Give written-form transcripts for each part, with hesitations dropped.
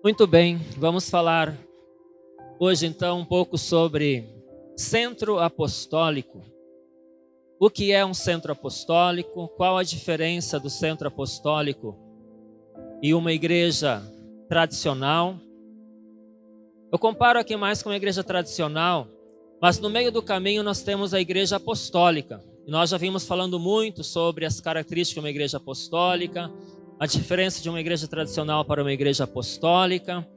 Muito bem, vamos falar hoje então um pouco sobre centro apostólico. O que é um centro apostólico? Qual a diferença do centro apostólico e uma igreja tradicional? Eu comparo aqui mais com uma igreja tradicional, mas no meio do caminho nós temos a igreja apostólica. E nós já vimos falando muito sobre as características de uma igreja apostólica, a diferença de uma igreja tradicional para uma igreja apostólica.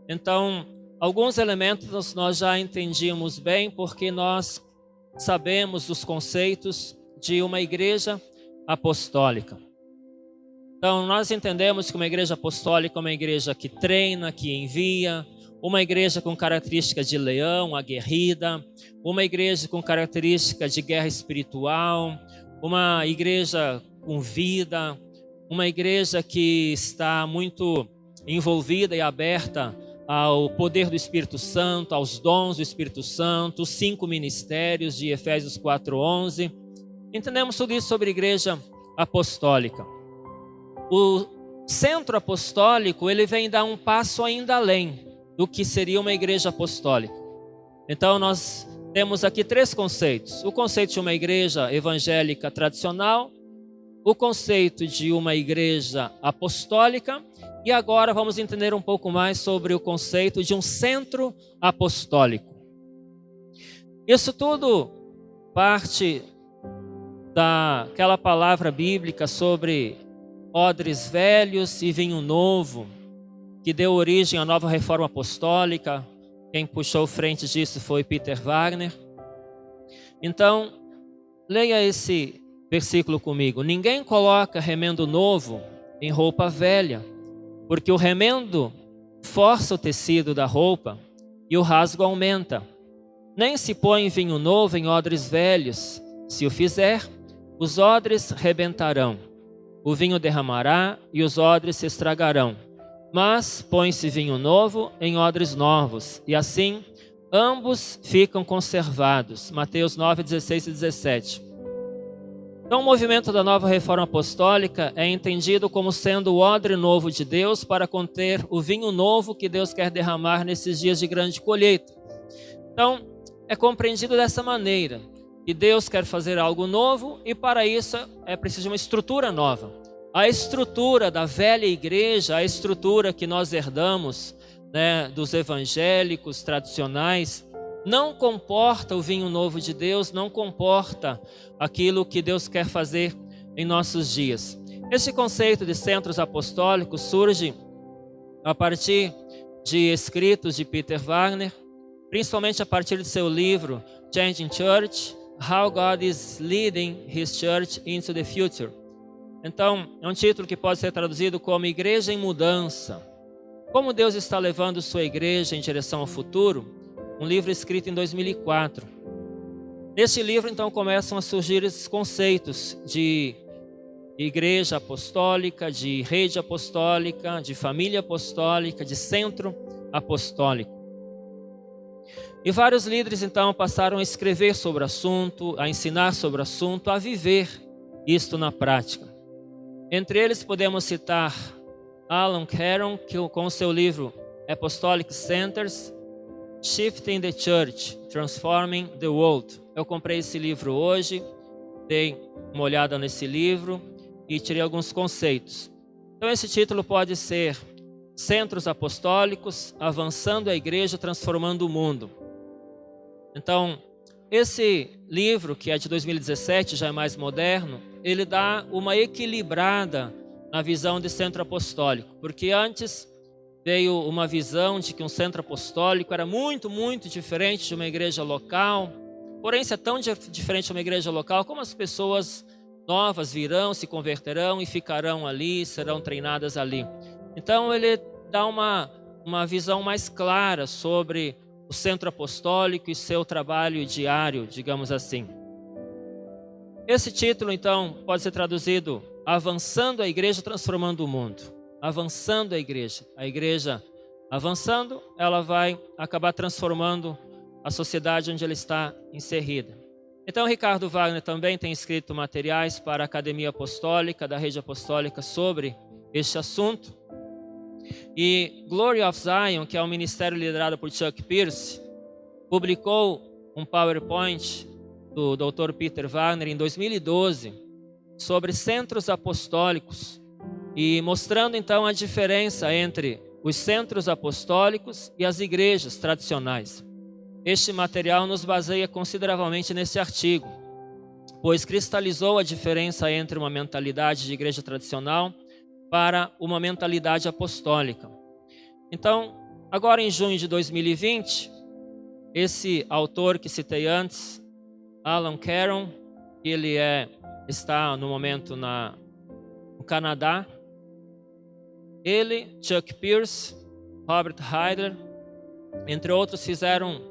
Então, alguns elementos nós já entendíamos bem, porque nós sabemos dos conceitos de uma igreja apostólica. Então, nós entendemos que uma igreja apostólica é uma igreja que treina, que envia, uma igreja com características de leão, aguerrida, uma igreja com características de guerra espiritual, uma igreja com vida, uma igreja que está muito envolvida e aberta ao poder do Espírito Santo, aos dons do Espírito Santo, os 5 ministérios de Efésios 4:11. Entendemos tudo isso sobre a igreja apostólica. O centro apostólico, ele vem dar um passo ainda além do que seria uma igreja apostólica. Então nós temos aqui 3 conceitos. O conceito de uma igreja evangélica tradicional, o conceito de uma igreja apostólica, e agora vamos entender um pouco mais sobre o conceito de um centro apostólico. Isso tudo parte daquela palavra bíblica sobre odres velhos e vinho novo, que deu origem à nova reforma apostólica. Quem puxou frente disso foi Peter Wagner. Então, leia esse versículo comigo. Ninguém coloca remendo novo em roupa velha, porque o remendo força o tecido da roupa e o rasgo aumenta. Nem se põe vinho novo em odres velhos. Se o fizer, os odres rebentarão. O vinho derramará e os odres se estragarão. Mas põe-se vinho novo em odres novos, e assim ambos ficam conservados. Mateus 9, 16 e 17. Então, o movimento da nova reforma apostólica é entendido como sendo o odre novo de Deus para conter o vinho novo que Deus quer derramar nesses dias de grande colheita. Então, é compreendido dessa maneira, que Deus quer fazer algo novo e para isso é preciso uma estrutura nova. A estrutura da velha igreja, a estrutura que nós herdamos, dos evangélicos tradicionais, não comporta o vinho novo de Deus, não comporta aquilo que Deus quer fazer em nossos dias. Esse conceito de centros apostólicos surge a partir de escritos de Peter Wagner, principalmente a partir de seu livro Changing Church, How God is Leading His Church into the Future. Então, é um título que pode ser traduzido como Igreja em Mudança. Como Deus está levando sua igreja em direção ao futuro? Um livro escrito em 2004. Neste livro, então, começam a surgir esses conceitos de igreja apostólica, de rede apostólica, de família apostólica, de centro apostólico. E vários líderes, então, passaram a escrever sobre o assunto, a ensinar sobre o assunto, a viver isto na prática. Entre eles, podemos citar Alan Caron, que com o seu livro Apostolic Centers, Shifting the Church, Transforming the World. Eu comprei esse livro hoje, dei uma olhada nesse livro e tirei alguns conceitos. Então esse título pode ser Centros Apostólicos, Avançando a Igreja, Transformando o Mundo. Então, esse livro, que é de 2017, já é mais moderno, ele dá uma equilibrada na visão de centro apostólico, porque antes veio uma visão de que um centro apostólico era muito, muito diferente de uma igreja local. Porém, se é tão diferente de uma igreja local, como as pessoas novas virão, se converterão e ficarão ali, serão treinadas ali. Então, ele dá uma visão mais clara sobre o centro apostólico e seu trabalho diário, digamos assim. Esse título, então, pode ser traduzido Avançando a Igreja, Transformando o Mundo. Avançando a igreja avançando, ela vai acabar transformando a sociedade onde ela está inserida. Então, Ricardo Wagner também tem escrito materiais para a Academia Apostólica, da Rede Apostólica, sobre este assunto. E Glory of Zion, que é um ministério liderado por Chuck Pierce, publicou um PowerPoint do Dr. Peter Wagner em 2012 sobre centros apostólicos e mostrando então a diferença entre os centros apostólicos e as igrejas tradicionais. Este material nos baseia consideravelmente nesse artigo, pois cristalizou a diferença entre uma mentalidade de igreja tradicional para uma mentalidade apostólica. Então, agora em junho de 2020, esse autor que citei antes, Alan Caron, ele está no momento no Canadá. Ele, Chuck Pierce, Robert Heider, entre outros, fizeram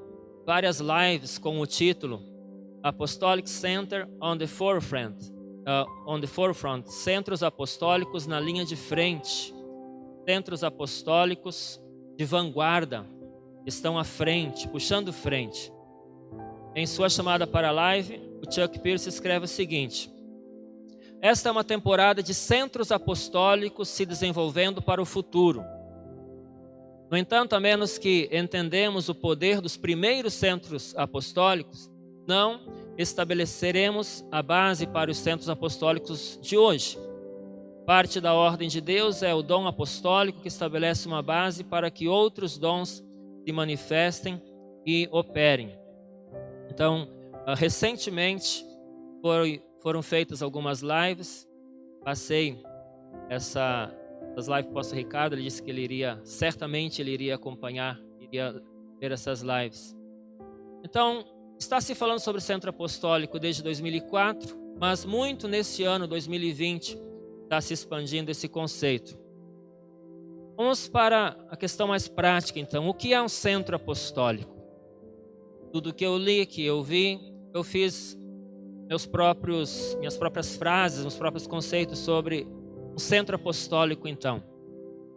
várias lives com o título Apostolic Center on the Forefront, Centros Apostólicos na linha de frente. Centros apostólicos de vanguarda, estão à frente, puxando frente. Em sua chamada para a live, o Chuck Pierce escreve o seguinte: esta é uma temporada de centros apostólicos se desenvolvendo para o futuro. No entanto, a menos que entendemos o poder dos primeiros centros apostólicos, não estabeleceremos a base para os centros apostólicos de hoje. Parte da ordem de Deus é o dom apostólico, que estabelece uma base para que outros dons se manifestem e operem. Então, recentemente foram feitas algumas lives. Passei essas lives para o pastor Ricardo. Ele disse que certamente ele iria acompanhar, iria ver essas lives. Então, está se falando sobre o centro apostólico desde 2004, mas muito nesse ano, 2020, está se expandindo esse conceito. Vamos para a questão mais prática, então. O que é um centro apostólico? Tudo que eu li, que eu vi, eu fiz minhas próprias frases, meus próprios conceitos sobre o centro apostólico, então.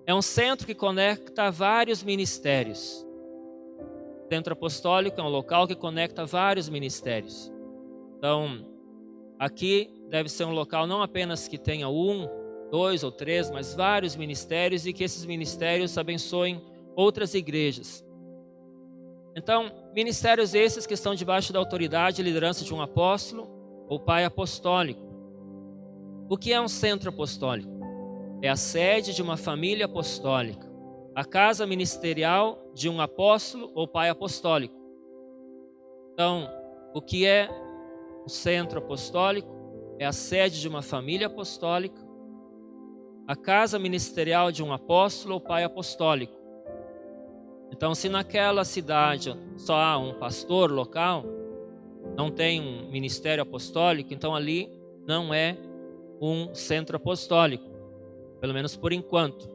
É um centro que conecta vários ministérios. O centro apostólico é um local que conecta vários ministérios. Então, aqui deve ser um local não apenas que tenha 1, 2 ou 3, mas vários ministérios, e que esses ministérios abençoem outras igrejas. Então, ministérios esses que estão debaixo da autoridade e liderança de um apóstolo ou pai apostólico. O que é um centro apostólico? É a sede de uma família apostólica, a casa ministerial de um apóstolo ou pai apostólico. Então, o que é um centro apostólico? É a sede de uma família apostólica, a casa ministerial de um apóstolo ou pai apostólico. Então, se naquela cidade só há um pastor local, não tem um ministério apostólico, então ali não é um centro apostólico, pelo menos por enquanto.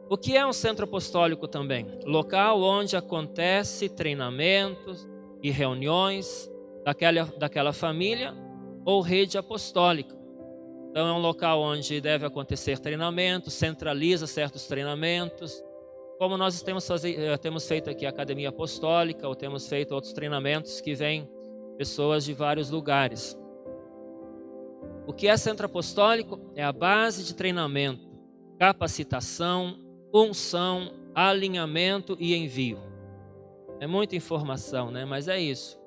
O que é um centro apostólico também? Local onde acontece treinamentos e reuniões daquela família ou rede apostólica. Então é um local onde deve acontecer treinamento, centraliza certos treinamentos, como nós temos feito aqui a Academia Apostólica, ou temos feito outros treinamentos que vêm pessoas de vários lugares. O que é centro apostólico? É a base de treinamento, capacitação, unção, alinhamento e envio. É muita informação, né? Mas é isso.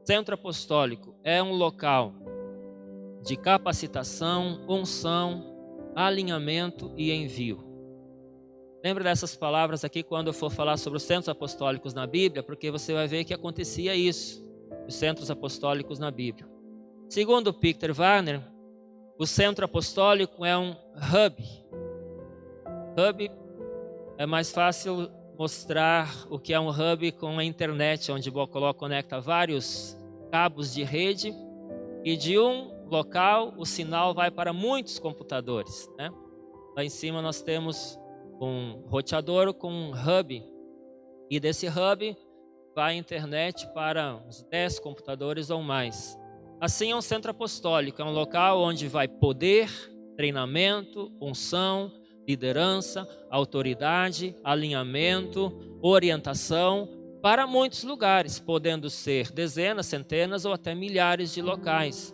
Centro apostólico é um local de capacitação, unção, alinhamento e envio. Lembra dessas palavras aqui quando eu for falar sobre os centros apostólicos na Bíblia, porque você vai ver que acontecia isso, os centros apostólicos na Bíblia. Segundo Peter Wagner, o centro apostólico é um hub. Hub é mais fácil mostrar o que é um hub com a internet, onde o conecta vários cabos de rede e de um local o sinal vai para muitos computadores, né? Lá em cima nós temos um roteador com um hub, e desse hub vai a internet para uns 10 computadores ou mais. Assim é um centro apostólico, é um local onde vai poder, treinamento, unção, liderança, autoridade, alinhamento, orientação para muitos lugares, podendo ser dezenas, centenas ou até milhares de locais.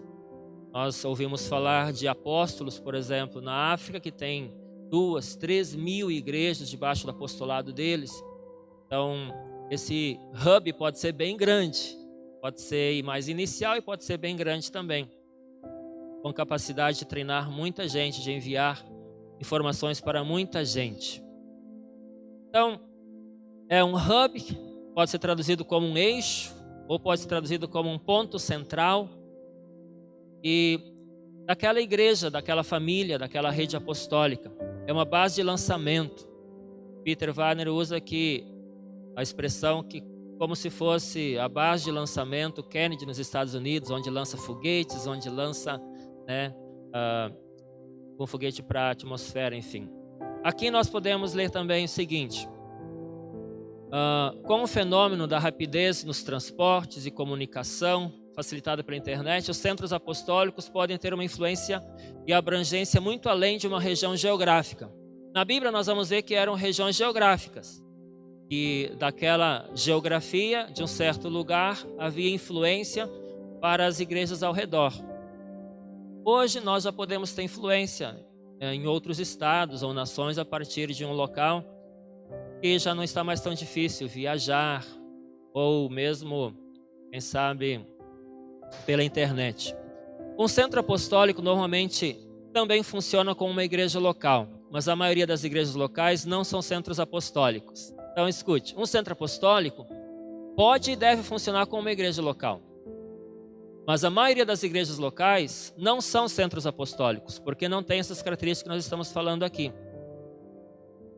Nós ouvimos falar de apóstolos, por exemplo, na África, que tem 2, 3 mil igrejas debaixo do apostolado deles. Então, esse hub pode ser bem grande, pode ser mais inicial e pode ser bem grande também, com capacidade de treinar muita gente, de enviar informações para muita gente. Então, é um hub, pode ser traduzido como um eixo, ou pode ser traduzido como um ponto central, e daquela igreja, daquela família, daquela rede apostólica. É uma base de lançamento. Peter Wagner usa aqui a expressão que como se fosse a base de lançamento Kennedy nos Estados Unidos, onde lança foguetes, onde lança um foguete para a atmosfera, enfim. Aqui nós podemos ler também o seguinte: com o fenômeno da rapidez nos transportes e comunicação, facilitada pela internet, os centros apostólicos podem ter uma influência e abrangência muito além de uma região geográfica. Na Bíblia nós vamos ver que eram regiões geográficas, e daquela geografia, de um certo lugar, havia influência para as igrejas ao redor. Hoje nós já podemos ter influência em outros estados ou nações a partir de um local que já não está mais tão difícil viajar, ou mesmo, quem sabe, pela internet. Um centro apostólico normalmente também funciona como uma igreja local, mas a maioria das igrejas locais não são centros apostólicos. Então escute, um centro apostólico pode e deve funcionar como uma igreja local, mas a maioria das igrejas locais não são centros apostólicos, porque não tem essas características que nós estamos falando aqui.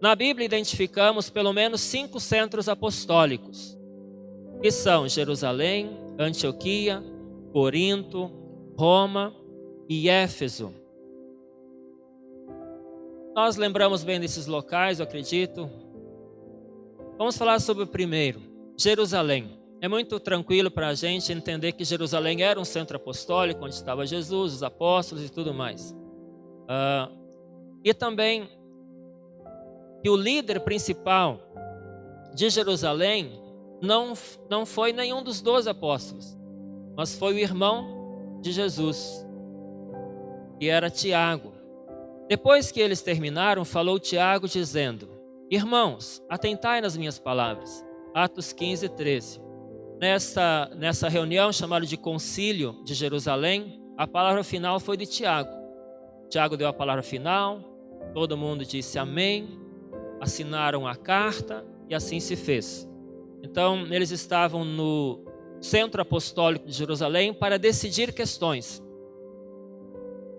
Na Bíblia identificamos pelo menos 5 centros apostólicos, que são Jerusalém, Antioquia, Corinto, Roma e Éfeso. Nós lembramos bem desses locais, eu acredito. Vamos falar sobre o primeiro, Jerusalém. É muito tranquilo para a gente entender que Jerusalém era um centro apostólico, onde estava Jesus, os apóstolos e tudo mais. E também que o líder principal de Jerusalém não foi nenhum dos 12 apóstolos, mas foi o irmão de Jesus, que era Tiago. Depois que eles terminaram, falou Tiago dizendo: irmãos, atentai nas minhas palavras. Atos 15, 13. Nessa reunião chamada de Concílio de Jerusalém, a palavra final foi de Tiago. Tiago deu a palavra final, todo mundo disse amém, assinaram a carta e assim se fez. Então, eles estavam no Centro Apostólico de Jerusalém para decidir questões.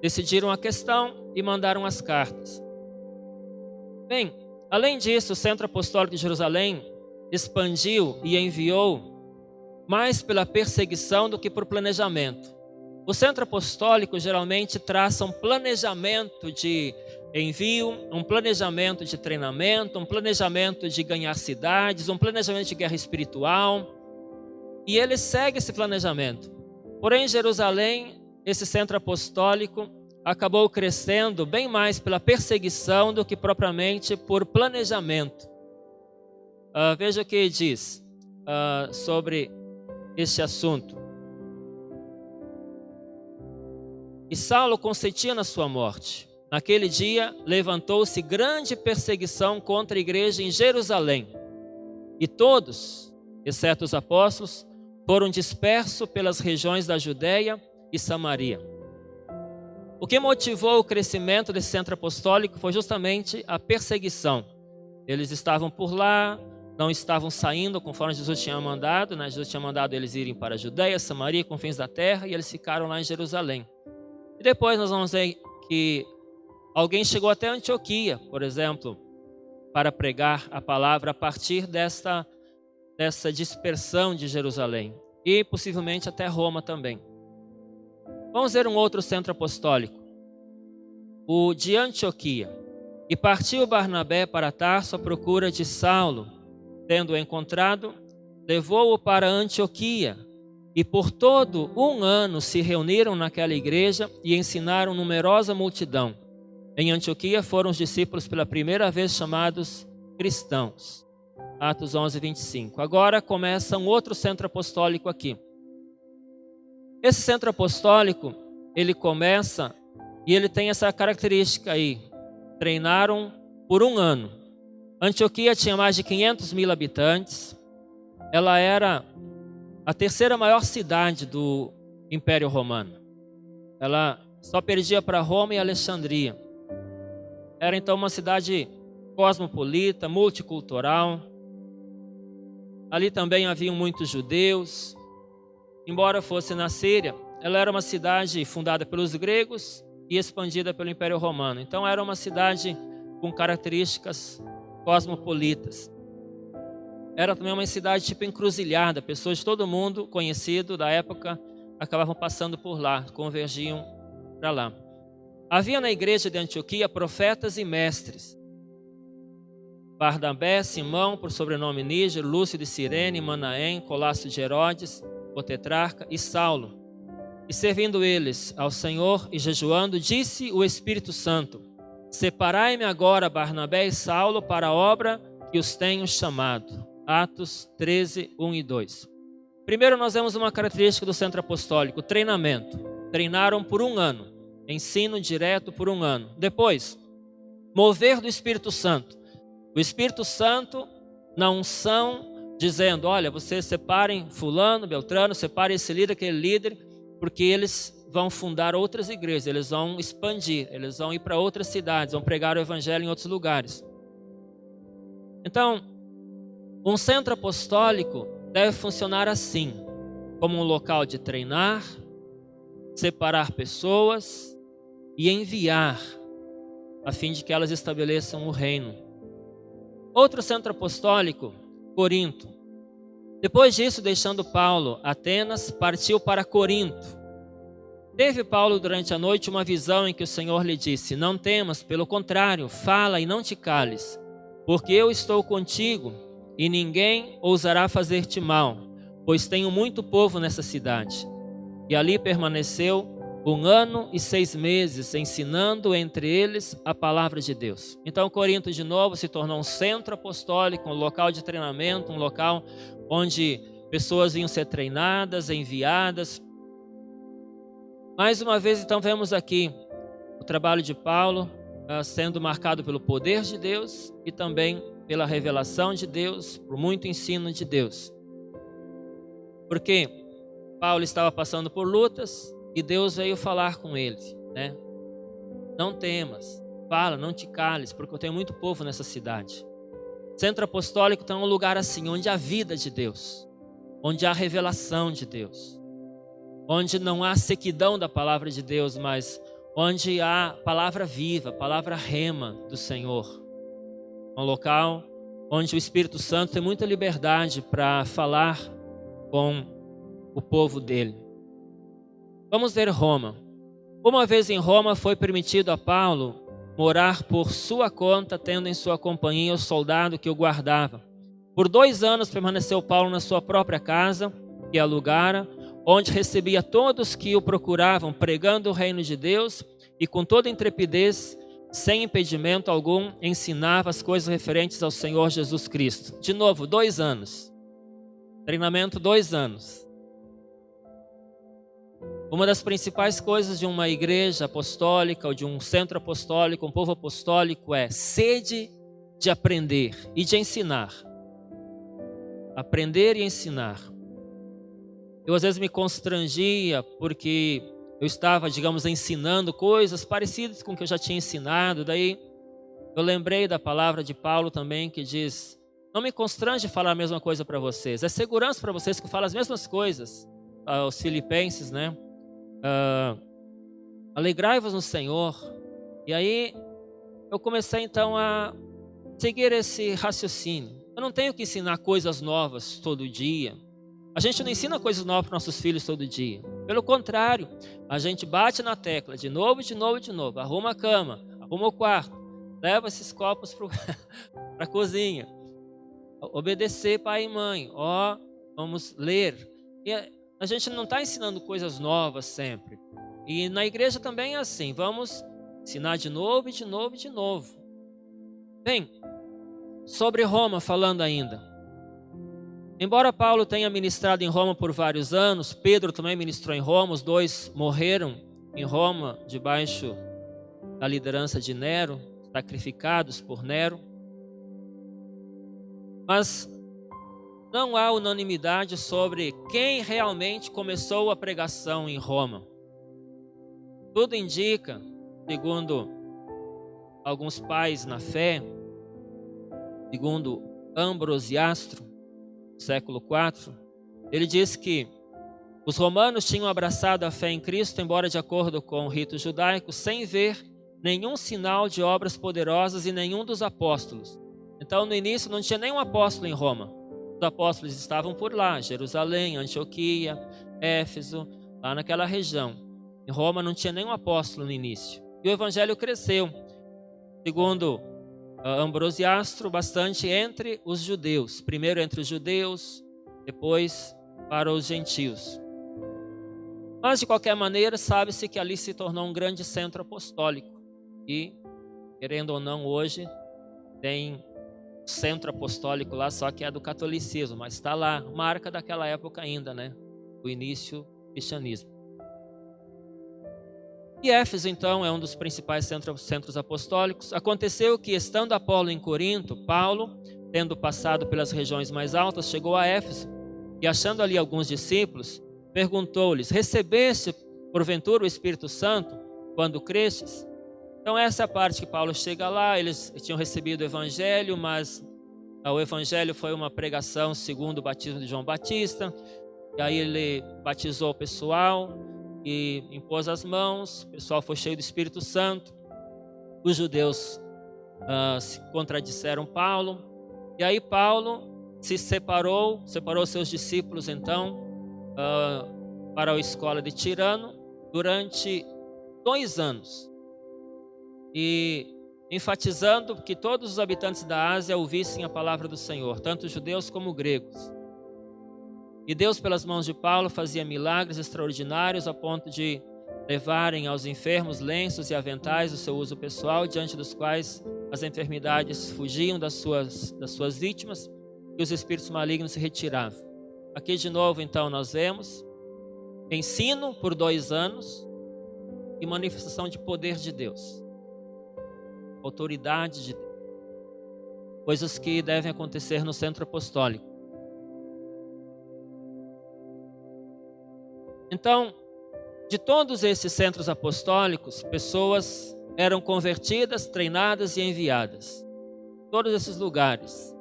Decidiram a questão e mandaram as cartas. Bem, além disso, o Centro Apostólico de Jerusalém expandiu e enviou mais pela perseguição do que por planejamento. O Centro Apostólico geralmente traça um planejamento de envio, um planejamento de treinamento, um planejamento de ganhar cidades, um planejamento de guerra espiritual. E ele segue esse planejamento. Porém, em Jerusalém, esse centro apostólico acabou crescendo bem mais pela perseguição do que propriamente por planejamento. Veja o que diz sobre este assunto. E Saulo consentia na sua morte. Naquele dia, levantou-se grande perseguição contra a igreja em Jerusalém. E todos, exceto os apóstolos, foram dispersos pelas regiões da Judeia e Samaria. O que motivou o crescimento desse centro apostólico foi justamente a perseguição. Eles estavam por lá, não estavam saindo conforme Jesus tinha mandado, né? Jesus tinha mandado eles irem para a Judeia, Samaria, confins da terra, e eles ficaram lá em Jerusalém. E depois nós vamos ver que alguém chegou até Antioquia, por exemplo, para pregar a palavra a partir dessa dispersão de Jerusalém. E possivelmente até Roma também. Vamos ver um outro centro apostólico, o de Antioquia. E partiu Barnabé para Tarso à procura de Saulo. Tendo-o encontrado, levou-o para Antioquia. E por todo um ano se reuniram naquela igreja e ensinaram numerosa multidão. Em Antioquia foram os discípulos pela primeira vez chamados cristãos. Atos 11, 25. Agora começa um outro centro apostólico aqui. Esse centro apostólico, ele começa e ele tem essa característica aí. treinaram por 1 ano. Antioquia tinha mais de 500 mil habitantes. Ela era a terceira maior cidade do Império Romano. Ela só perdia para Roma e Alexandria. Era então uma cidade cosmopolita, multicultural. Ali também haviam muitos judeus. Embora fosse na Síria, ela era uma cidade fundada pelos gregos e expandida pelo Império Romano. Então era uma cidade com características cosmopolitas. Era também uma cidade tipo encruzilhada. Pessoas de todo mundo conhecido da época acabavam passando por lá, convergiam para lá. Havia na igreja de Antioquia profetas e mestres. Barnabé, Simão, por sobrenome Níger, Lúcio de Cirene, Manaém, Colasso de Herodes, o tetrarca, e Saulo. E servindo eles ao Senhor e jejuando, disse o Espírito Santo: separai-me agora Barnabé e Saulo para a obra que os tenho chamado. Atos 13, 1 e 2. Primeiro nós vemos uma característica do centro apostólico: treinamento. Treinaram por 1 ano. Ensino direto por 1 ano. Depois, mover do Espírito Santo. O Espírito Santo na unção, dizendo: olha, vocês separem fulano, beltrano, separem esse líder, aquele líder, porque eles vão fundar outras igrejas, eles vão expandir, eles vão ir para outras cidades, vão pregar o evangelho em outros lugares. Então, um centro apostólico deve funcionar assim, como um local de treinar, separar pessoas e enviar, a fim de que elas estabeleçam o reino. Outro centro apostólico, Corinto. Depois disso, deixando Paulo, Atenas, partiu para Corinto. Teve Paulo durante a noite uma visão em que o Senhor lhe disse: não temas, pelo contrário, fala e não te cales, porque eu estou contigo e ninguém ousará fazer-te mal, pois tenho muito povo nessa cidade. E ali permaneceu 1 ano e 6 meses, ensinando entre eles a palavra de Deus. Então Corinto de novo se tornou um centro apostólico, um local de treinamento, um local onde pessoas iam ser treinadas, enviadas. Mais uma vez então vemos aqui o trabalho de Paulo sendo marcado pelo poder de Deus e também pela revelação de Deus, por muito ensino de Deus. Porque Paulo estava passando por lutas, e Deus veio falar com ele, né? Não temas, fala, não te cales, porque eu tenho muito povo nessa cidade. Centro apostólico então é um lugar assim, onde há vida de Deus, onde há revelação de Deus, onde não há sequidão da palavra de Deus, mas onde há palavra viva, palavra rema do Senhor. Um local onde o Espírito Santo tem muita liberdade para falar com o povo dele. Vamos ver Roma. Uma vez em Roma foi permitido a Paulo morar por sua conta, tendo em sua companhia o soldado que o guardava. Por 2 anos permaneceu Paulo na sua própria casa, que alugara, onde recebia todos que o procuravam, pregando o reino de Deus, e com toda intrepidez, sem impedimento algum, ensinava as coisas referentes ao Senhor Jesus Cristo. De novo, 2 anos. Treinamento 2 anos. Uma das principais coisas de uma igreja apostólica ou de um centro apostólico, um povo apostólico, é sede de aprender e de ensinar. Aprender e ensinar. Eu às vezes me constrangia porque eu estava, digamos, ensinando coisas parecidas com o que eu já tinha ensinado. Daí eu lembrei da palavra de Paulo também, que diz: não me constrange falar a mesma coisa para vocês. É segurança para vocês que eu falo as mesmas coisas. Aos Filipenses, né? Alegrai-vos no Senhor. E aí eu comecei então a seguir esse raciocínio. Eu não tenho que ensinar coisas novas todo dia. A gente não ensina coisas novas para nossos filhos todo dia. Pelo contrário, a gente bate na tecla de novo, de novo, de novo. Arruma a cama, arruma o quarto, leva esses copos para a cozinha. Obedecer pai e mãe. Vamos ler. E a gente não está ensinando coisas novas sempre. E na igreja também é assim. Vamos ensinar de novo, e de novo, e de novo. Bem, sobre Roma falando ainda. Embora Paulo tenha ministrado em Roma por vários anos, Pedro também ministrou em Roma. Os 2 morreram em Roma, debaixo da liderança de Nero. sacrificados por Nero. Mas não há unanimidade sobre quem realmente começou a pregação em Roma. Tudo indica, segundo alguns pais na fé, segundo Ambrosiastro, século IV, ele diz que os romanos tinham abraçado a fé em Cristo, embora de acordo com o rito judaico, sem ver nenhum sinal de obras poderosas em nenhum dos apóstolos. Então, no início, não tinha nenhum apóstolo em Roma. Os apóstolos estavam por lá, Jerusalém, Antioquia, Éfeso, lá naquela região. Em Roma não tinha nenhum apóstolo no início. E o evangelho cresceu, segundo Ambrosiastro, bastante entre os judeus. Primeiro entre os judeus, depois para os gentios. Mas, de qualquer maneira, sabe-se que ali se tornou um grande centro apostólico. E, querendo ou não, hoje tem centro apostólico lá, só que é do catolicismo, mas está lá, marca daquela época ainda, né? O início do cristianismo. E Éfeso, então, é um dos principais centros apostólicos. Aconteceu que, estando Apolo em Corinto, Paulo, tendo passado pelas regiões mais altas, chegou a Éfeso e, achando ali alguns discípulos, perguntou-lhes: recebeste, porventura, o Espírito Santo quando crestes? Então essa é a parte que Paulo chega lá. Eles tinham recebido o Evangelho, mas o Evangelho foi uma pregação segundo o batismo de João Batista. E aí ele batizou o pessoal e impôs as mãos, o pessoal foi cheio do Espírito Santo. Os judeus se contradisseram Paulo. E aí Paulo se separou seus discípulos então para a escola de Tirano durante 2 anos. E enfatizando que todos os habitantes da Ásia ouvissem a palavra do Senhor, tanto judeus como gregos. E Deus, pelas mãos de Paulo, fazia milagres extraordinários a ponto de levarem aos enfermos lenços e aventais do seu uso pessoal, diante dos quais as enfermidades fugiam das suas vítimas e os espíritos malignos se retiravam. Aqui de novo, então, nós vemos ensino por 2 anos e manifestação de poder de Deus, autoridade de Deus, coisas que devem acontecer no centro apostólico. Então, de todos esses centros apostólicos, pessoas eram convertidas, treinadas e enviadas. Todos esses lugares.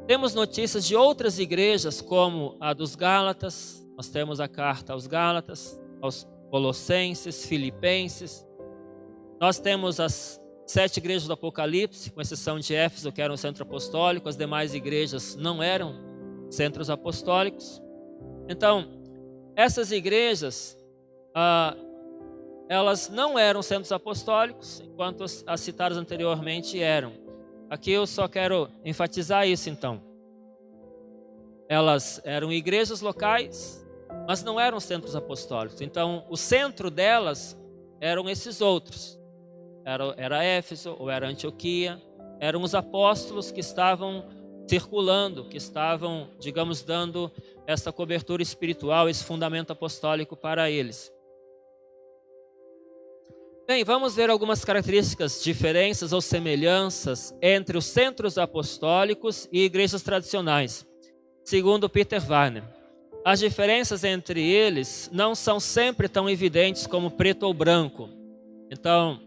Temos notícias de outras igrejas, como a dos Gálatas. Nós temos a carta aos Gálatas, aos Colossenses, Filipenses. Nós temos as 7 igrejas do Apocalipse, com exceção de Éfeso, que era um centro apostólico. As demais igrejas não eram centros apostólicos. Então, essas igrejas, elas não eram centros apostólicos, enquanto as citadas anteriormente eram. Aqui eu só quero enfatizar isso, então. Elas eram igrejas locais, mas não eram centros apostólicos. Então, o centro delas eram esses outros. Era Éfeso ou era Antioquia. Eram os apóstolos que estavam circulando, que estavam, digamos, dando essa cobertura espiritual, esse fundamento apostólico para eles. Bem, vamos ver algumas características, diferenças ou semelhanças entre os centros apostólicos e igrejas tradicionais, segundo Peter Wagner. As diferenças entre eles não são sempre tão evidentes como preto ou branco. Então,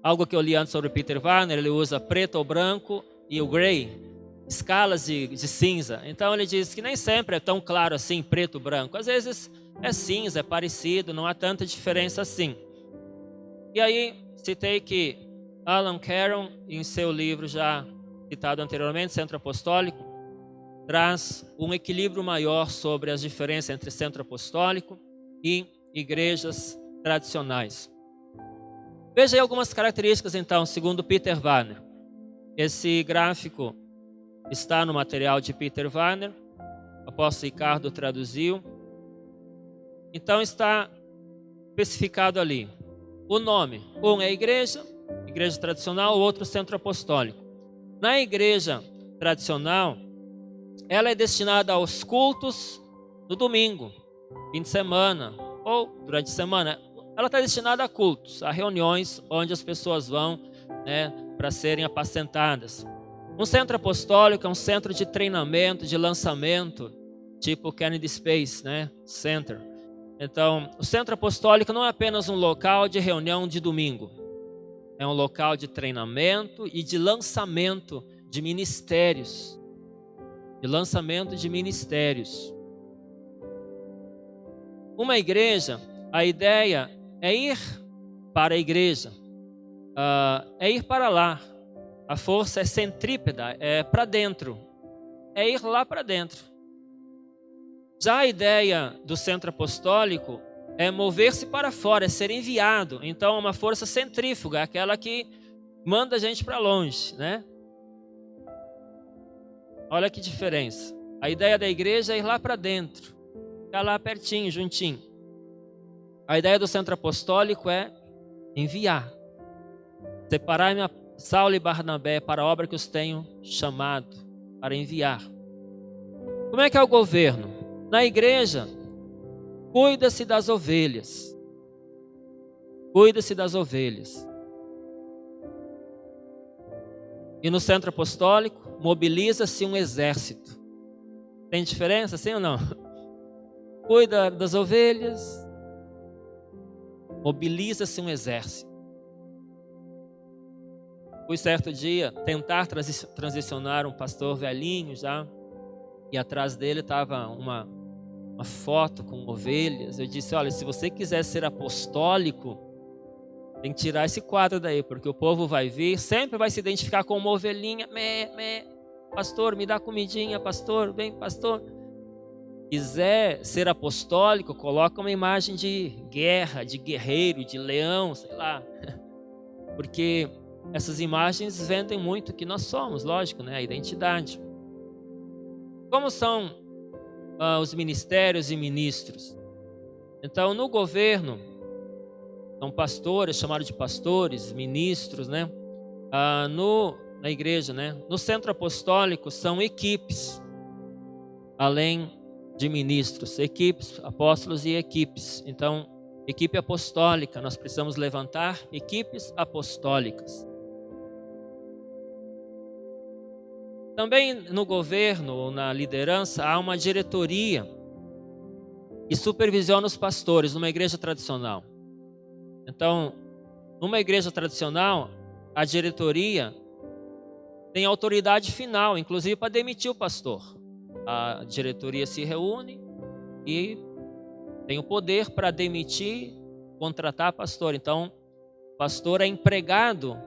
algo que eu li antes sobre Peter Wagner, ele usa preto ou branco e o gray, escalas de cinza. Então ele diz que nem sempre é tão claro assim, preto ou branco. Às vezes é cinza, é parecido, não há tanta diferença assim. E aí citei que Alan Caron, em seu livro já citado anteriormente, Centro Apostólico, traz um equilíbrio maior sobre as diferenças entre centro apostólico e igrejas tradicionais. Veja aí algumas características então, segundo Peter Wagner. Esse gráfico está no material de Peter Wagner, o apóstolo Ricardo traduziu. Então está especificado ali o nome. Um é igreja tradicional, o outro centro apostólico. Na igreja tradicional, ela é destinada aos cultos no domingo, fim de semana ou durante a semana. ela está destinada a cultos, a reuniões onde as pessoas vão, né, para serem apacentadas. Um centro apostólico é um centro de treinamento, de lançamento, tipo Kennedy Space, né, Center. Então, o centro apostólico não é apenas um local de reunião de domingo. É um local de treinamento e de lançamento de ministérios. De lançamento de ministérios. Uma igreja, a ideia é ir para a igreja, é ir para lá. A força é centrípeta, é para dentro, é ir lá para dentro. Já a ideia do centro apostólico é mover-se para fora, é ser enviado. Então é uma força centrífuga, aquela que manda a gente para longe, né? Olha que diferença. A ideia da igreja é ir lá para dentro, ficar lá pertinho, juntinho. A ideia do centro apostólico é enviar. Separai-me a Saulo e Barnabé para a obra que os tenho chamado, para enviar. Como é que é o governo? Na igreja, cuida-se das ovelhas. Cuida-se das ovelhas. E no centro apostólico, mobiliza-se um exército. Tem diferença, sim ou não? Cuida das ovelhas, mobiliza-se um exército. Fui certo dia tentar transicionar um pastor velhinho já, e atrás dele estava uma foto com ovelhas. Eu disse, olha, se você quiser ser apostólico, tem que tirar esse quadro daí, porque o povo vai vir, sempre vai se identificar com uma ovelhinha. Pastor, me dá comidinha, pastor, vem, pastor. Quiser ser apostólico, coloca uma imagem de guerra, de guerreiro, de leão, sei lá. Porque essas imagens vendem muito o que nós somos, lógico, né? A identidade. Como são os ministérios e ministros? Então, no governo, são pastores, chamados de pastores, ministros, né? Na igreja, né? No centro apostólico, são equipes, além de ministros, equipes, apóstolos e equipes. Então, equipe apostólica, nós precisamos levantar equipes apostólicas. Também no governo, na liderança, há uma diretoria que supervisiona os pastores numa igreja tradicional. Então, numa igreja tradicional, a diretoria tem autoridade final, inclusive para demitir o pastor. A diretoria se reúne e tem o poder para demitir, contratar pastor. Então, o pastor é empregado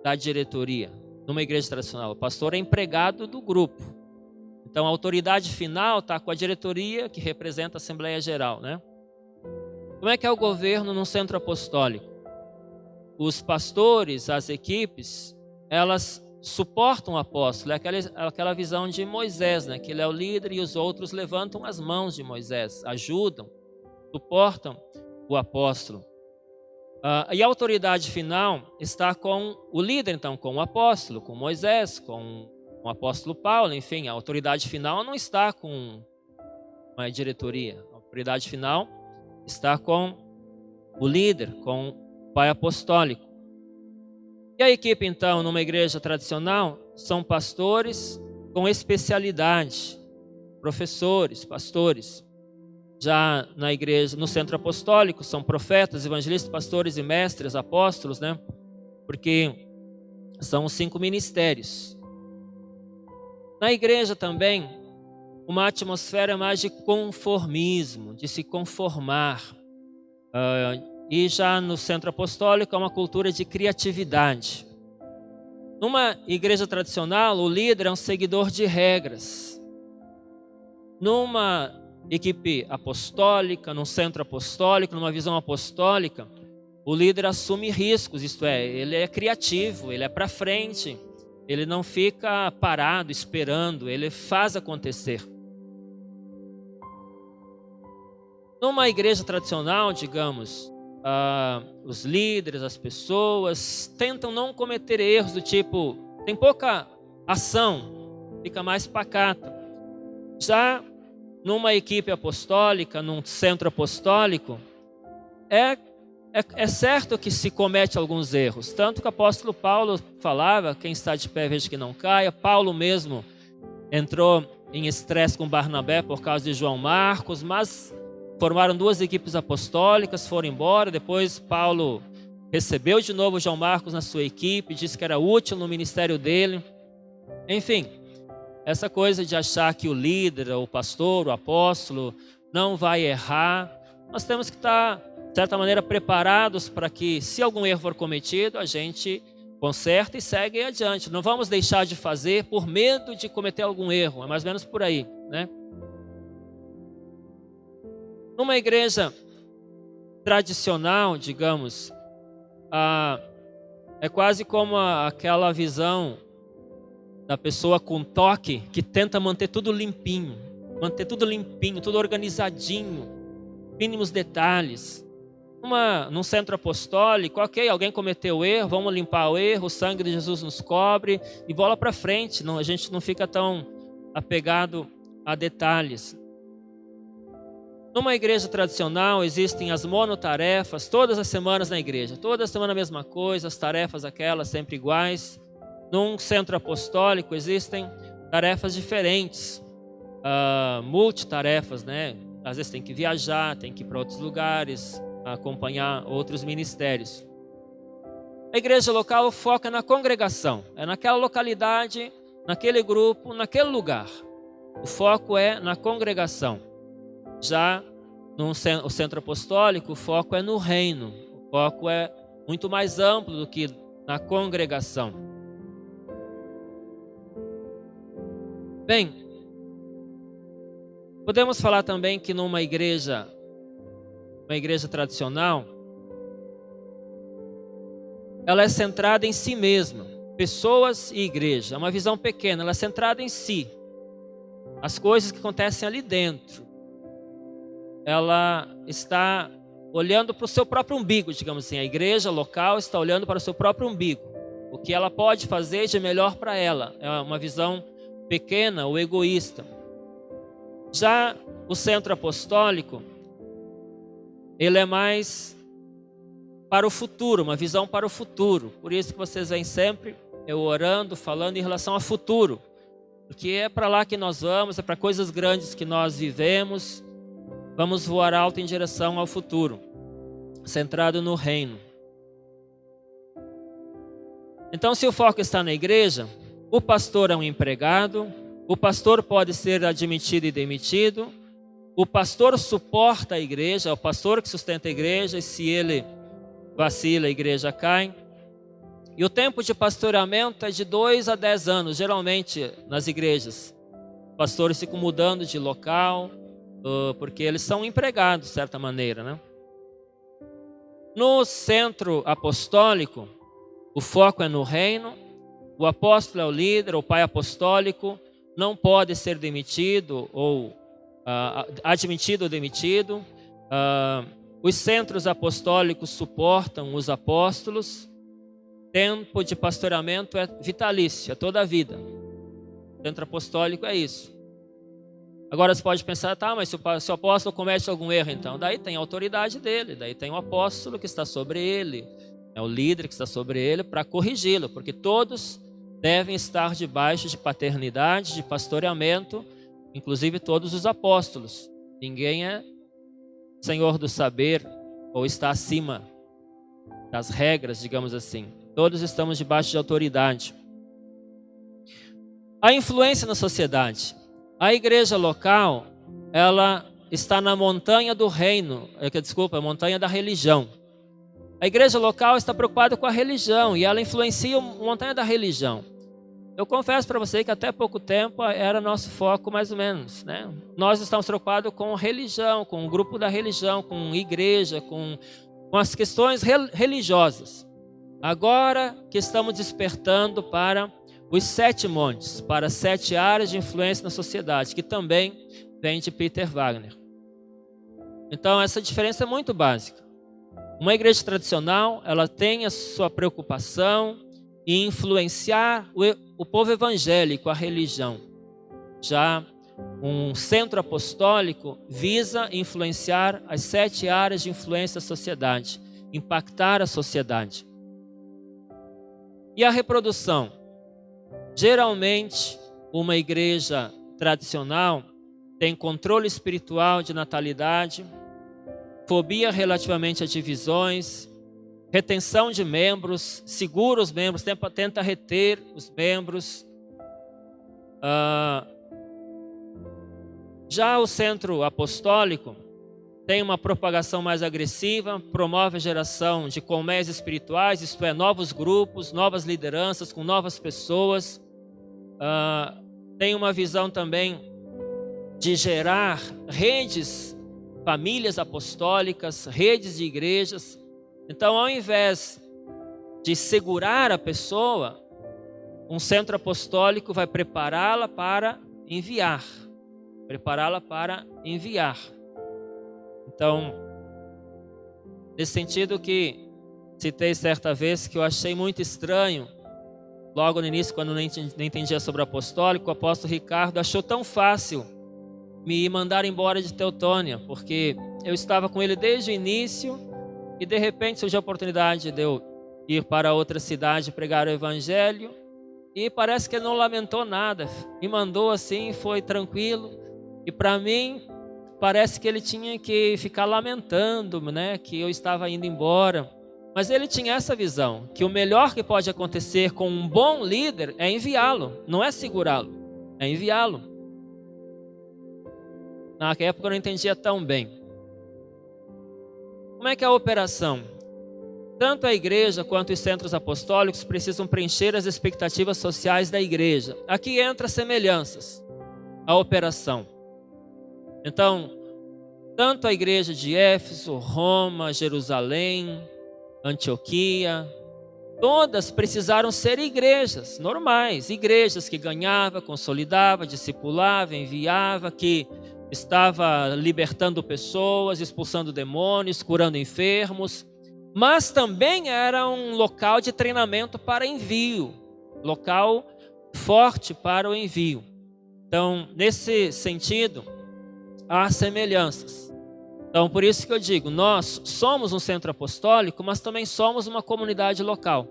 da diretoria. Numa igreja tradicional, o pastor é empregado do grupo. Então a autoridade final está com a diretoria, que representa a Assembleia Geral, né? Como é que é o governo num centro apostólico? Os pastores, as equipes, elas suportam o apóstolo. É aquela visão de Moisés, né? Que ele é o líder e os outros levantam as mãos de Moisés, ajudam, suportam o apóstolo. E a autoridade final está com o líder, então, com o apóstolo, com Moisés, com o apóstolo Paulo, enfim, a autoridade final não está com uma diretoria. A autoridade final está com o líder, com o pai apostólico. E a equipe, então, numa igreja tradicional, são pastores com especialidade, professores, pastores. Já na igreja, no centro apostólico, são profetas, evangelistas, pastores e mestres, apóstolos, né? Porque são os 5 ministérios. Na igreja também, uma atmosfera mais de conformismo, de se conformar. E já no centro apostólico, é uma cultura de criatividade. Numa igreja tradicional, o líder é um seguidor de regras. Numa equipe apostólica, num centro apostólico, numa visão apostólica, o líder assume riscos, isto é, ele é criativo, ele é para frente, ele não fica parado, esperando, ele faz acontecer. Numa igreja tradicional, digamos, os líderes, as pessoas tentam não cometer erros do tipo, tem pouca ação, fica mais pacato. Já numa equipe apostólica, num centro apostólico, é É certo que se comete alguns erros, tanto que o apóstolo Paulo falava, quem está de pé veja que não caia. Paulo mesmo entrou em estresse com Barnabé por causa de João Marcos, mas formaram 2 equipes apostólicas, foram embora. Depois Paulo recebeu de novo João Marcos na sua equipe, disse que era útil no ministério dele. Enfim, essa coisa de achar que o líder, o pastor, o apóstolo não vai errar, nós temos que estar, de certa maneira, preparados para que, se algum erro for cometido, a gente conserta e segue adiante. Não vamos deixar de fazer por medo de cometer algum erro, é mais ou menos por aí, né? Numa igreja tradicional, digamos, é quase como aquela visão da pessoa com toque que tenta manter tudo limpinho, tudo organizadinho, mínimos detalhes. Num centro apostólico, ok, alguém cometeu erro, vamos limpar o erro, o sangue de Jesus nos cobre e bola para frente. A gente não fica tão apegado a detalhes. Numa igreja tradicional existem as monotarefas, todas as semanas na igreja, toda semana a mesma coisa, as tarefas aquelas sempre iguais. Num centro apostólico existem tarefas diferentes, multitarefas, né? Às vezes tem que viajar, tem que ir para outros lugares, acompanhar outros ministérios. A igreja local foca na congregação, é naquela localidade, naquele grupo, naquele lugar. O foco é na congregação. Já no centro apostólico, o foco é no reino. O foco é muito mais amplo do que na congregação. Bem, podemos falar também que numa igreja tradicional, ela é centrada em si mesma, pessoas e igreja. É uma visão pequena, ela é centrada em si. As coisas que acontecem ali dentro. Ela está olhando para o seu próprio umbigo, digamos assim. A igreja local está olhando para o seu próprio umbigo. O que ela pode fazer de melhor para ela. É uma visão pequena ou egoísta. Já o centro apostólico, ele é mais para o futuro, uma visão para o futuro. Por isso que vocês veem sempre eu orando, falando em relação ao futuro. Porque é para lá que nós vamos, é para coisas grandes que nós vivemos. Vamos voar alto em direção ao futuro, centrado no reino. Então, se o foco está na igreja, o pastor é um empregado, o pastor pode ser admitido e demitido, o pastor suporta a igreja, é o pastor que sustenta a igreja, e se ele vacila, a igreja cai. E o tempo de pastoreamento é de 2 a 10 anos, geralmente nas igrejas. Pastores ficam mudando de local, porque eles são empregados, de certa maneira, né? No centro apostólico, o foco é no reino. O apóstolo é o líder, o pai apostólico, não pode ser demitido ou admitido ou demitido. Os centros apostólicos suportam os apóstolos. Tempo de pastoreamento é vitalício, é toda a vida. O centro apostólico é isso. Agora você pode pensar, tá, mas se o apóstolo comete algum erro, então, daí tem a autoridade dele, daí tem o apóstolo que está sobre ele, é o líder que está sobre ele para corrigi-lo, porque todos devem estar debaixo de paternidade, de pastoreamento, inclusive todos os apóstolos. Ninguém é senhor do saber ou está acima das regras, digamos assim. Todos estamos debaixo de autoridade. A influência na sociedade. A igreja local, ela está na montanha do reino, a montanha da religião. A igreja local está preocupada com a religião e ela influencia a montanha da religião. Eu confesso para você que até pouco tempo era nosso foco mais ou menos, né? Nós estamos preocupados com religião, com o grupo da religião, com igreja, com as questões religiosas. Agora que estamos despertando para os 7 montes, para 7 áreas de influência na sociedade, que também vem de Peter Wagner. Então essa diferença é muito básica. Uma igreja tradicional, ela tem a sua preocupação em influenciar o povo evangélico, a religião. Já um centro apostólico visa influenciar as 7 áreas de influência da sociedade. impactar a sociedade. E a reprodução? Geralmente, uma igreja tradicional tem controle espiritual de natalidade, fobia relativamente a divisões, retenção de membros, segura os membros, tenta reter os membros. Já o centro apostólico tem uma propagação mais agressiva, promove a geração de colmeias espirituais, isto é, novos grupos, novas lideranças com novas pessoas. Tem uma visão também de gerar redes, famílias apostólicas, redes de igrejas. Então, ao invés de segurar a pessoa, um centro apostólico vai prepará-la para enviar. Então, nesse sentido que citei certa vez, que eu achei muito estranho, logo no início, quando nem entendia sobre o apostólico, o apóstolo Ricardo achou tão fácil me mandar embora de Teutônia, porque eu estava com ele desde o início e de repente surgiu a oportunidade de eu ir para outra cidade pregar o evangelho e parece que ele não lamentou nada, me mandou assim, foi tranquilo. E para mim, parece que ele tinha que ficar lamentando, né, que eu estava indo embora. Mas ele tinha essa visão, que o melhor que pode acontecer com um bom líder é enviá-lo, não é segurá-lo, é enviá-lo. Na época eu não entendia tão bem. Como é que é a operação? Tanto a igreja quanto os centros apostólicos precisam preencher as expectativas sociais da igreja. Aqui entra semelhanças, a operação. Então, tanto a igreja de Éfeso, Roma, Jerusalém, Antioquia, todas precisaram ser igrejas normais, igrejas que ganhava, consolidava, discipulava, enviava, que estava libertando pessoas, expulsando demônios, curando enfermos, mas também era um local de treinamento para envio, local forte para o envio. Então, nesse sentido, há semelhanças. Então, por isso que eu digo, nós somos um centro apostólico, mas também somos uma comunidade local.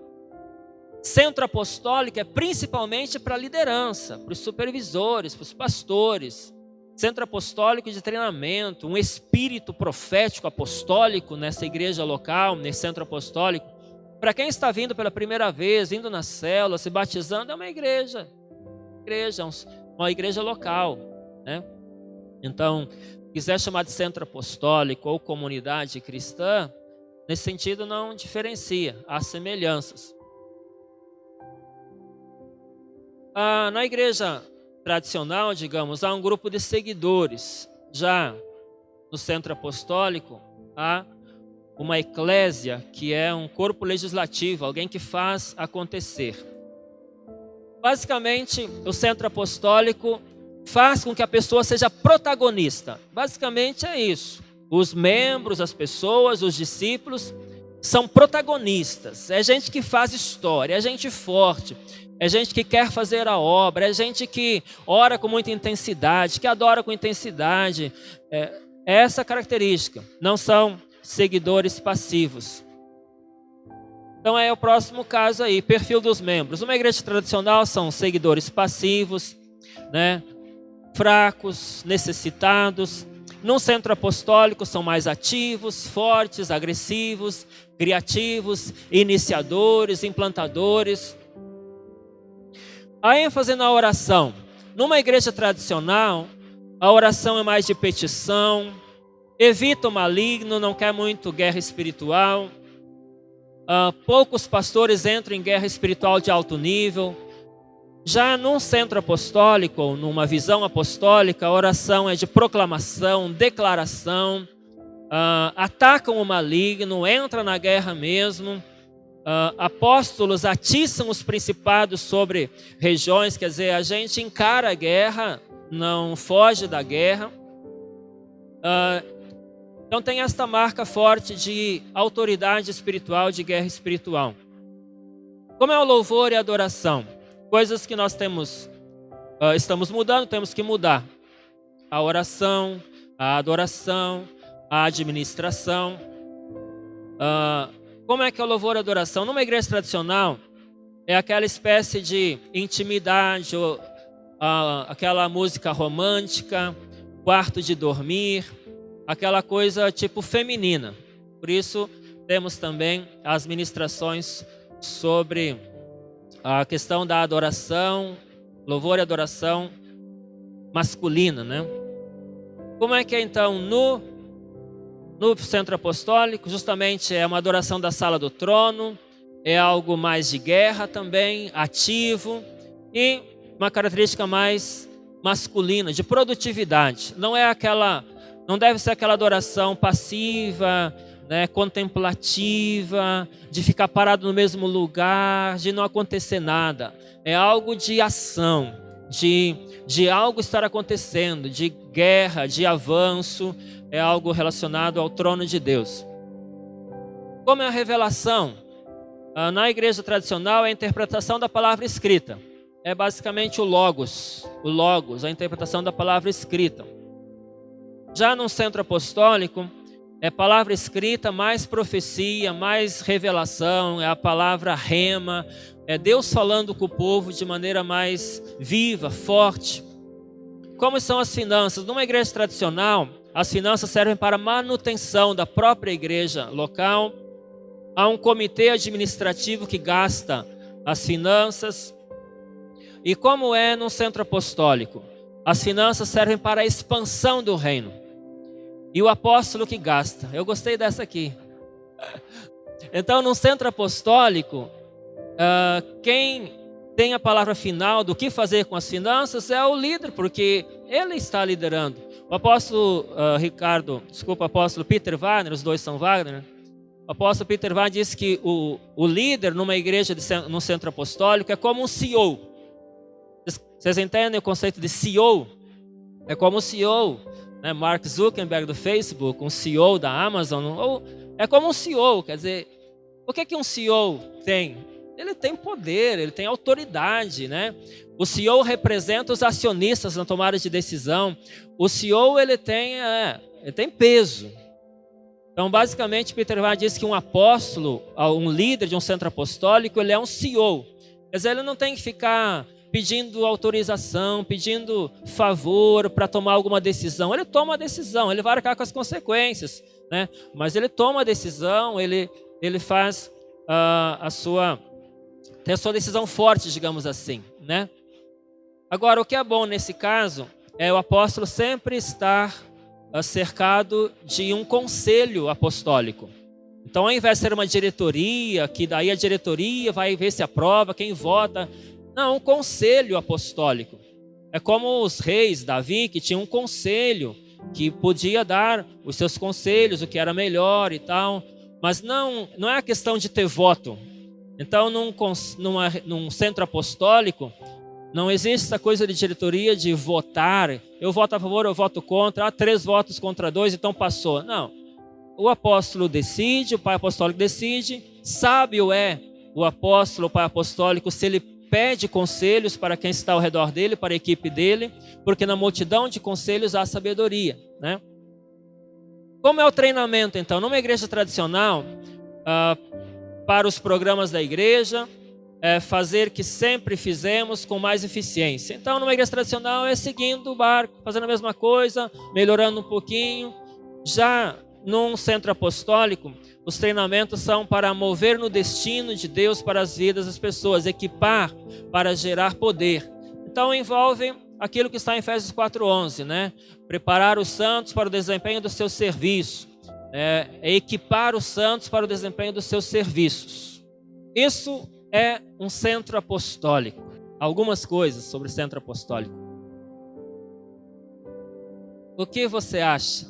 Centro apostólico é principalmente para a liderança, para os supervisores, para os pastores. Centro apostólico de treinamento, um espírito profético apostólico nessa igreja local, nesse centro apostólico. Para quem está vindo pela primeira vez, indo na célula, se batizando, é uma igreja local, né? Então, quiser chamar de centro apostólico ou comunidade cristã, nesse sentido não diferencia, há semelhanças. Na igreja tradicional, digamos, há um grupo de seguidores. Já no centro apostólico, há uma eclésia, que é um corpo legislativo, alguém que faz acontecer. Basicamente, o centro apostólico faz com que a pessoa seja protagonista. Basicamente é isso. Os membros, as pessoas, os discípulos são protagonistas. É gente que faz história, é gente forte, é gente que quer fazer a obra, é gente que ora com muita intensidade, que adora com intensidade. É essa característica. Não são seguidores passivos. Então é o próximo caso aí, perfil dos membros. Uma igreja tradicional são seguidores passivos, né? Fracos, necessitados. Num centro apostólico são mais ativos, fortes, agressivos, criativos, iniciadores, implantadores. A ênfase na oração. Numa igreja tradicional, a oração é mais de petição, evita o maligno, não quer muito guerra espiritual. Poucos pastores entram em guerra espiritual de alto nível. Já num centro apostólico, ou numa visão apostólica, a oração é de proclamação, declaração, atacam o maligno, entram na guerra mesmo. Apóstolos atiçam os principados sobre regiões, quer dizer, a gente encara a guerra, não foge da guerra. Então tem esta marca forte de autoridade espiritual, de guerra espiritual. Como é o louvor e a adoração? Coisas que nós estamos mudando, temos que mudar. A oração, a adoração, a administração. Como é que é o louvor e adoração? Numa igreja tradicional, é aquela espécie de intimidade, aquela música romântica, quarto de dormir, aquela coisa tipo feminina. Por isso, temos também as ministrações sobre a questão da adoração, louvor e adoração masculina, né? Como é que é então no centro apostólico? Justamente é uma adoração da sala do trono, é algo mais de guerra também, ativo, e uma característica mais masculina, de produtividade. Não deve ser aquela adoração passiva, né, contemplativa, de ficar parado no mesmo lugar, de não acontecer nada. É algo de ação, de algo estar acontecendo, de guerra, de avanço, é algo relacionado ao trono de Deus. Como é a revelação? Na igreja tradicional é a interpretação da palavra escrita. É basicamente o logos, a interpretação da palavra escrita. Já no centro apostólico, é palavra escrita, mais profecia, mais revelação, é a palavra rema, é Deus falando com o povo de maneira mais viva, forte. Como são as finanças? Numa igreja tradicional, as finanças servem para a manutenção da própria igreja local. Há um comitê administrativo que gasta as finanças. E como é no centro apostólico? As finanças servem para a expansão do reino. E o apóstolo que gasta. Eu gostei dessa aqui. Então, no centro apostólico, quem tem a palavra final do que fazer com as finanças é o líder, porque ele está liderando. O apóstolo apóstolo Peter Wagner, os dois são Wagner. O apóstolo Peter Wagner diz que o líder numa igreja no centro apostólico é como um CEO. Vocês entendem o conceito de CEO? É como o CEO, né? Mark Zuckerberg do Facebook, um CEO da Amazon, é como um CEO, quer dizer, o que um CEO tem? Ele tem poder, ele tem autoridade, né? O CEO representa os acionistas na tomada de decisão. O CEO ele tem peso. Então, basicamente, Peter Wagner diz que um apóstolo, um líder de um centro apostólico, ele é um CEO. Quer dizer, ele não tem que ficar pedindo autorização, pedindo favor para tomar alguma decisão. Ele toma a decisão, ele vai arcar com as consequências, né? Mas ele toma a decisão, ele faz tem a sua decisão forte, digamos assim, né? Agora, o que é bom nesse caso é o apóstolo sempre estar cercado de um conselho apostólico. Então, ao invés de ser uma diretoria, que daí a diretoria vai ver se aprova, quem vota. Não, um conselho apostólico. É como os reis, Davi, que tinha um conselho, que podia dar os seus conselhos, o que era melhor e tal. Mas não é a questão de ter voto. Então, num centro apostólico, não existe essa coisa de diretoria de votar. Eu voto a favor, eu voto contra. 3 votos contra 2, então passou. Não. O apóstolo decide, o pai apostólico decide. Sábio é o apóstolo, o pai apostólico, se ele pede conselhos para quem está ao redor dele, para a equipe dele, porque na multidão de conselhos há sabedoria, né? Como é o treinamento, então? Numa igreja tradicional, para os programas da igreja, fazer que sempre fizemos com mais eficiência. Então, numa igreja tradicional é seguindo o barco, fazendo a mesma coisa, melhorando um pouquinho. Já num centro apostólico, os treinamentos são para mover no destino de Deus para as vidas das pessoas, equipar para gerar poder. Então envolve aquilo que está em Efésios 4:11, né? Preparar os santos para o desempenho do seu serviço, equipar os santos para o desempenho dos seus serviços. Isso é um centro apostólico. Algumas coisas sobre o centro apostólico. O que você acha?